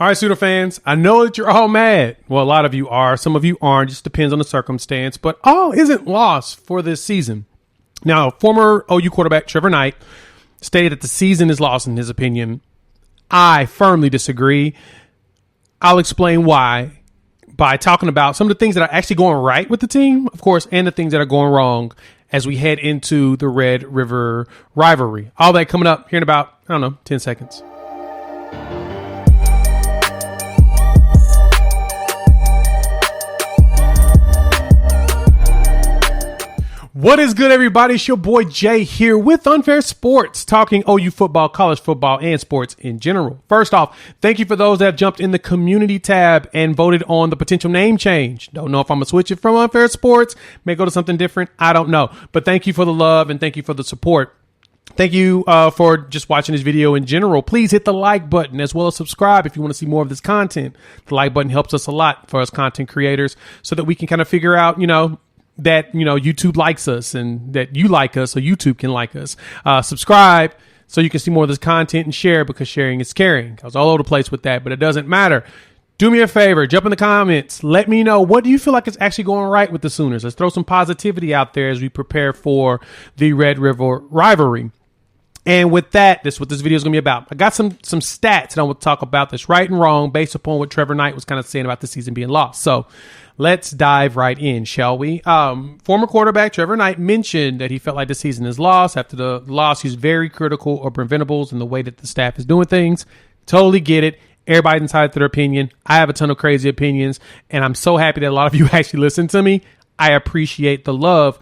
All right, Sooner fans, I know that you're all mad. Well, a lot of you are. Some of you aren't. Just depends on the circumstance. But all isn't lost for this season. Now, former OU quarterback Trevor Knight stated that the season is lost in his opinion. I firmly disagree. I'll explain why by talking about some of the things that are actually going right with the team, of course, and the things that are going wrong as we head into the Red River rivalry. All that coming up here in about, 10 seconds. What is good, everybody? It's your boy Jay here with Unfair Sports, talking OU football, college football, and sports in general. First off, thank you for those that have jumped in the community tab and voted on the potential name change. Don't know if I'm going to switch it from Unfair Sports, may go to something different. I don't know. But thank you for the love and thank you for the support. Thank you for just watching this video in general. Please hit the like button as well as subscribe if you want to see more of this content. The like button helps us a lot for us content creators so that we can kind of figure out, that, YouTube likes us and that you like us so YouTube can like us. Subscribe so you can see more of this content and share because sharing is caring. I was all over the place with that, but it doesn't matter. Do me a favor, jump in the comments. Let me know, what do you feel like is actually going right with the Sooners? Let's throw some positivity out there as we prepare for the Red River rivalry. And with that, this is what this video is going to be about. I got some stats and I want to talk about this right and wrong based upon what Trevor Knight was kind of saying about the season being lost. So let's dive right in, shall we? Former quarterback Trevor Knight mentioned that he felt like the season is lost. After the loss, he's very critical of Brent Venables and the way that the staff is doing things. Totally get it. Everybody's entitled to their opinion. I have a ton of crazy opinions, and I'm so happy that a lot of you actually listen to me. I appreciate the love,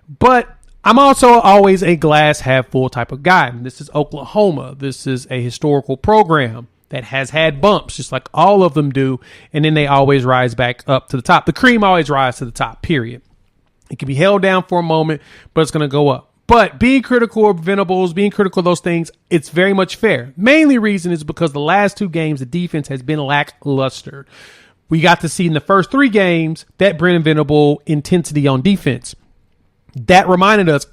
but I'm also always a glass half full type of guy. This is Oklahoma. This is a historical program that has had bumps, just like all of them do, and then they always rise back up to the top. The cream always rises to the top, period. It can be held down for a moment, but it's going to go up. But being critical of Venables, being critical of those things, it's very much fair. Mainly reason is because the last two games, the defense has been lackluster. We got to see in the first three games that Brent Venables intensity on defense. That reminded us,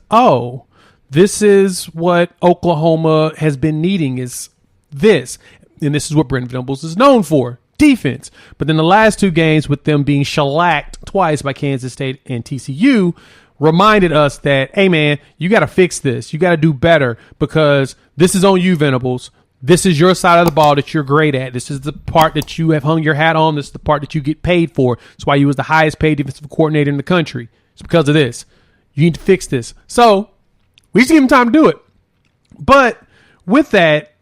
this is what Oklahoma has been needing is this. And this is what Brent Venables is known for, defense. But then the last two games with them being shellacked twice by Kansas State and TCU reminded us that, hey, man, you got to fix this. You got to do better because this is on you, Venables. This is your side of the ball that you're great at. This is the part that you have hung your hat on. This is the part that you get paid for. That's why you was the highest paid defensive coordinator in the country. It's because of this. You need to fix this. So we just give him time to do it. But with that,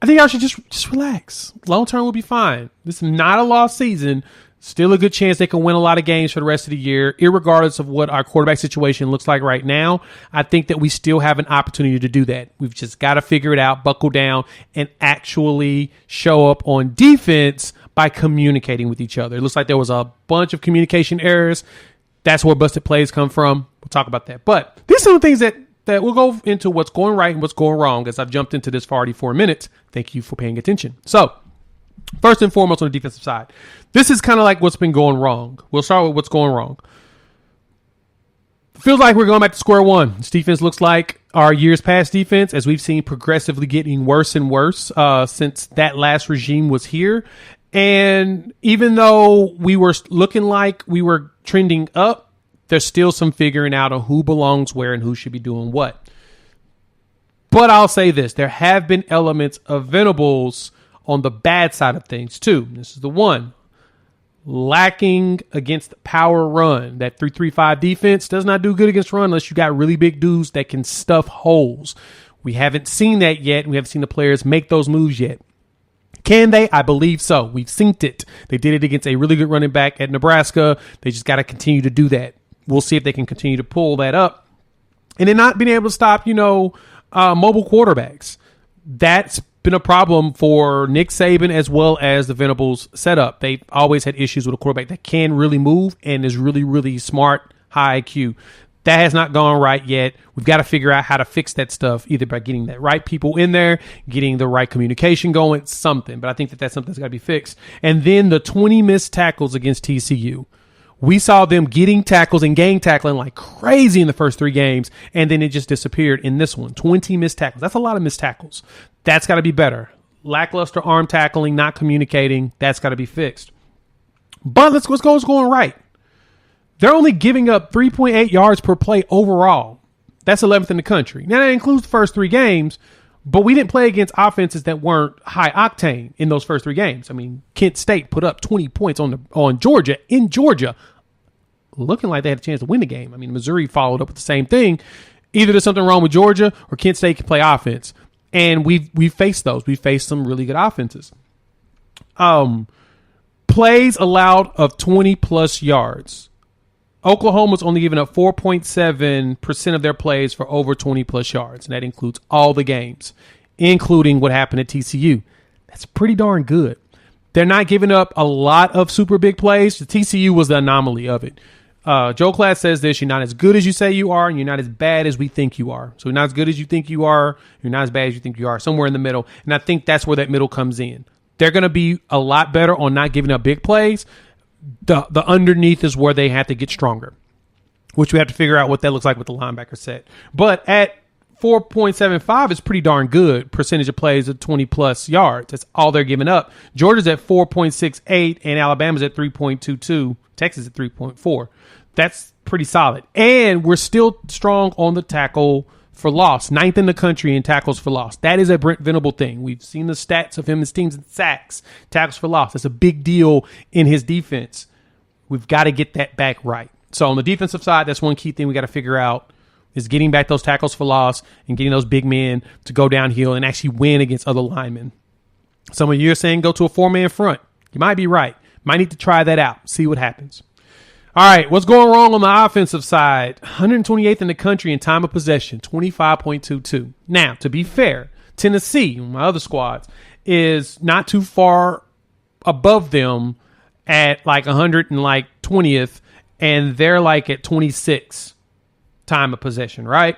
I think y'all should just relax. Long term will be fine. This is not a lost season. Still a good chance they can win a lot of games for the rest of the year, irregardless of what our quarterback situation looks like right now. I think that we still have an opportunity to do that. We've just got to figure it out, buckle down, and actually show up on defense by communicating with each other. It looks like there was a bunch of communication errors. That's where busted plays come from. We'll talk about that. But these are some of the things that we'll go into what's going right and what's going wrong as I've jumped into this for already 4 minutes. Thank you for paying attention. So first and foremost on the defensive side, this is kind of like what's been going wrong. We'll start with what's going wrong. Feels like we're going back to square one. This defense looks like our years past defense, as we've seen progressively getting worse and worse since that last regime was here. And even though we were looking like we were trending up, there's still some figuring out on who belongs where and who should be doing what. But I'll say this, there have been elements of Venables on the bad side of things too. This is the one. Lacking against the power run. That 3-3-5 defense does not do good against run unless you got really big dudes that can stuff holes. We haven't seen that yet. We haven't seen the players make those moves yet. Can they? I believe so. We've synced it. They did it against a really good running back at Nebraska. They just got to continue to do that. We'll see if they can continue to pull that up. And then not being able to stop, mobile quarterbacks. That's been a problem for Nick Saban as well as the Venables setup. They've always had issues with a quarterback that can really move and is really, really smart, high IQ. That has not gone right yet. We've got to figure out how to fix that stuff, either by getting the right people in there, getting the right communication going, something. But I think that that's something that's got to be fixed. And then the 20 missed tackles against TCU. We saw them getting tackles and gang tackling like crazy in the first three games, and then it just disappeared in this one. 20 missed tackles. That's a lot of missed tackles. That's got to be better. lackluster arm tackling, not communicating. That's got to be fixed. But let's go what's going right. They're only giving up 3.8 yards per play overall. That's 11th in the country. Now, that includes the first 3 games, but we didn't play against offenses that weren't high octane in those first 3 games. I mean, Kent State put up 20 points on Georgia in Georgia, looking like they had a chance to win the game. I mean, Missouri followed up with the same thing. Either there's something wrong with Georgia or Kent State can play offense. And we've faced those. We've faced some really good offenses. Plays allowed of 20-plus yards. Oklahoma's only given up 4.7% of their plays for over 20-plus yards, and that includes all the games, including what happened at TCU. That's pretty darn good. They're not giving up a lot of super big plays. The TCU was the anomaly of it. Joe Class says this: you're not as good as you say you are, and you're not as bad as we think you are. So you're not as good as you think you are, you're not as bad as you think you are, somewhere in the middle. And I think that's where that middle comes in. They're going to be a lot better on not giving up big plays. The underneath is where they have to get stronger, which we have to figure out what that looks like with the linebacker set. But at 4.75 is pretty darn good percentage of plays of 20-plus yards. That's all they're giving up. Georgia's at 4.68 and Alabama's at 3.22. Texas at 3.4. That's pretty solid. And we're still strong on the tackle for loss. 9th in the country in tackles for loss. That is a Brent Venables thing. We've seen the stats of him, his teams in sacks, tackles for loss. That's a big deal in his defense. We've got to get that back right. So on the defensive side, that's one key thing we got to figure out is getting back those tackles for loss and getting those big men to go downhill and actually win against other linemen. Some of you are saying go to a 4-man front. You might be right. Might need to try that out. See what happens. All right, what's going wrong on the offensive side? 128th in the country in time of possession, 25.22. Now, to be fair, Tennessee, my other squads, is not too far above them at like 120th, and they're like at 26 time of possession, right?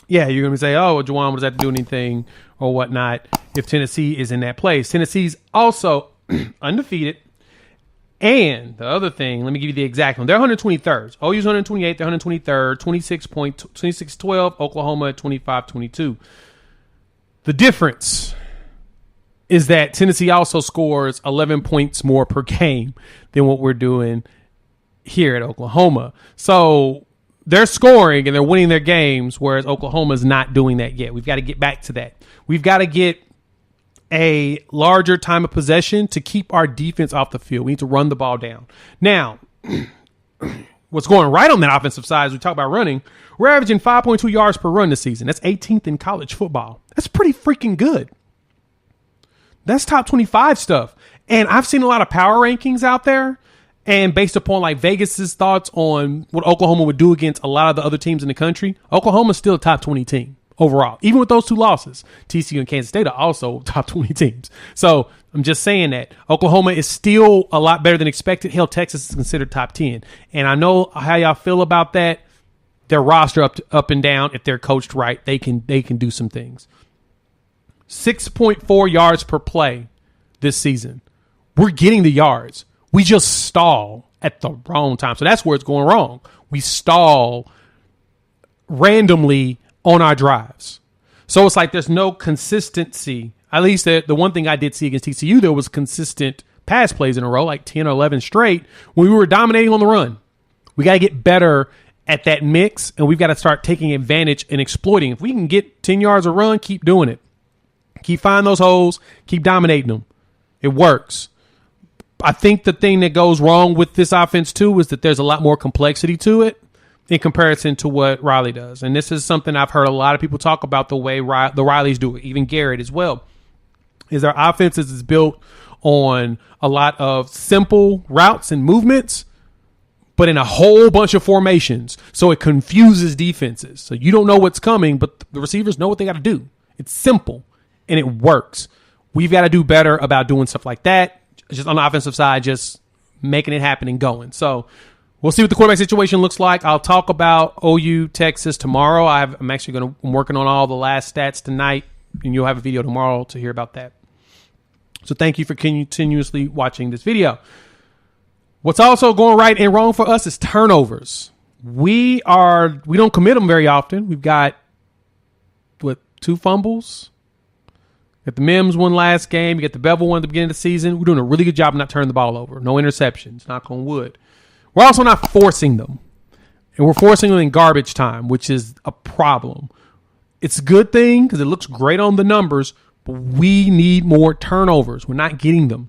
Yeah, you're going to say, oh, well, Juwan, what does that have to do anything or whatnot if Tennessee is in that place? Tennessee's also undefeated. And the other thing, let me give you the exact one. They're 123rd. OU's 128th, they're 123rd, 26.12, Oklahoma at 25-22. The difference is that Tennessee also scores 11 points more per game than what we're doing here at Oklahoma. So they're scoring and they're winning their games, whereas Oklahoma's not doing that yet. We've got to get back to that. We've got to get a larger time of possession to keep our defense off the field. We need to run the ball down. Now, what's going right on that offensive side as we talk about running, we're averaging 5.2 yards per run this season. That's 18th in college football. That's pretty freaking good. That's top 25 stuff. And I've seen a lot of power rankings out there, and based upon like Vegas's thoughts on what Oklahoma would do against a lot of the other teams in the country, Oklahoma's still a top 20 team. Overall, even with those 2 losses, TCU and Kansas State are also top 20 teams. So I'm just saying that Oklahoma is still a lot better than expected. Hell, Texas is considered top 10. And I know how y'all feel about that. Their roster up and down, if they're coached right, they can do some things. 6.4 yards per play this season. We're getting the yards. We just stall at the wrong time. So that's where it's going wrong. We stall randomly on our drives. So it's like there's no consistency. At least the one thing I did see against TCU, there was consistent pass plays in a row, like 10 or 11 straight, when we were dominating on the run. We got to get better at that mix, and we've got to start taking advantage and exploiting. If we can get 10 yards a run, keep doing it. Keep finding those holes, keep dominating them. It works. I think the thing that goes wrong with this offense, too, is that there's a lot more complexity to it in comparison to what Riley does. And this is something I've heard a lot of people talk about, the way the Rileys do it, even Garrett as well, is our offense is built on a lot of simple routes and movements, but in a whole bunch of formations. So it confuses defenses. So you don't know what's coming, but the receivers know what they got to do. It's simple, and it works. We've got to do better about doing stuff like that, just on the offensive side, just making it happen and going. So we'll see what the quarterback situation looks like. I'll talk about OU Texas tomorrow. I'm working on all the last stats tonight, and you'll have a video tomorrow to hear about that. So thank you for continuously watching this video. What's also going right and wrong for us is turnovers. We don't commit them very often. We've got 2 fumbles, Got the Mims one last game. You got the Bevel one at the beginning of the season. We're doing a really good job of not turning the ball over. No interceptions. Knock on wood. We're also not forcing them. And we're forcing them in garbage time, which is a problem. It's a good thing because it looks great on the numbers, but we need more turnovers. We're not getting them.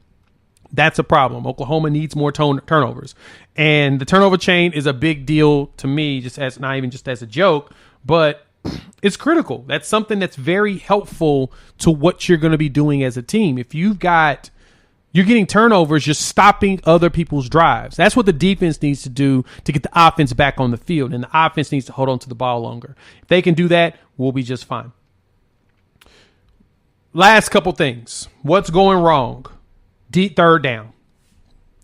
That's a problem. Oklahoma needs more turnovers. And the turnover chain is a big deal to me, just as not even just as a joke, but it's critical. That's something that's very helpful to what you're going to be doing as a team. If you're getting turnovers, you're stopping other people's drives. That's what the defense needs to do to get the offense back on the field. And the offense needs to hold on to the ball longer. If they can do that, we'll be just fine. Last couple things. What's going wrong? Deep third down.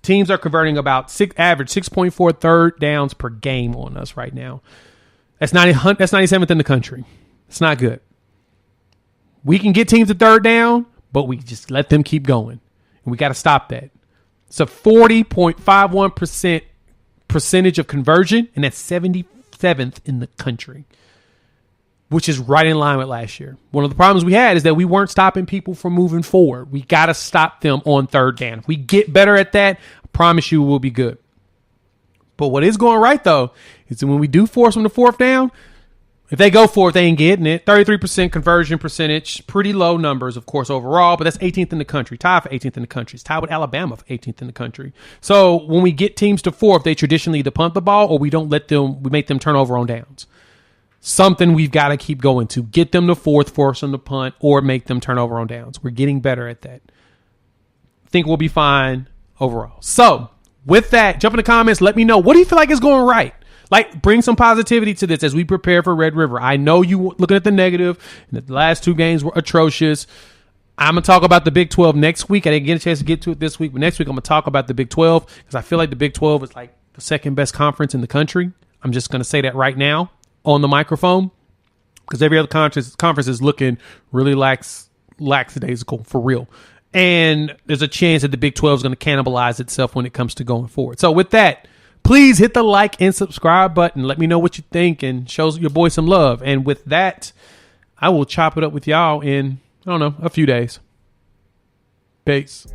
Teams are converting about average 6.4 third downs per game on us right now. That's 97th in the country. It's not good. We can get teams to third down, but we just let them keep going. And we got to stop that. It's a 40.51% percentage of conversion, and that's 77th in the country, which is right in line with last year. One of the problems we had is that we weren't stopping people from moving forward. We got to stop them on third down. If we get better at that, I promise you we'll be good. But what is going right, though, is that when we do force them to fourth down, if they go for it, they ain't getting it. 33% conversion percentage, pretty low numbers, of course, overall, but that's 18th in the country. Tied for 18th in the country. It's tied with Alabama for 18th in the country. So when we get teams to fourth, they traditionally either punt the ball or we make them turn over on downs. Something we've got to keep going to. Get them to fourth, force them to punt, or make them turn over on downs. We're getting better at that. I think we'll be fine overall. So with that, jump in the comments. Let me know. What do you feel like is going right? Like, bring some positivity to this as we prepare for Red River. I know you looking at the negative, and the last two games were atrocious. I'm going to talk about the Big 12 next week. I didn't get a chance to get to it this week, but next week I'm going to talk about the Big 12 because I feel like the Big 12 is like the second best conference in the country. I'm just going to say that right now on the microphone because every other conference is looking really lackadaisical for real. And there's a chance that the Big 12 is going to cannibalize itself when it comes to going forward. So with that, please hit the like and subscribe button. Let me know what you think and show your boy some love. And with that, I will chop it up with y'all in, I don't know, a few days. Peace.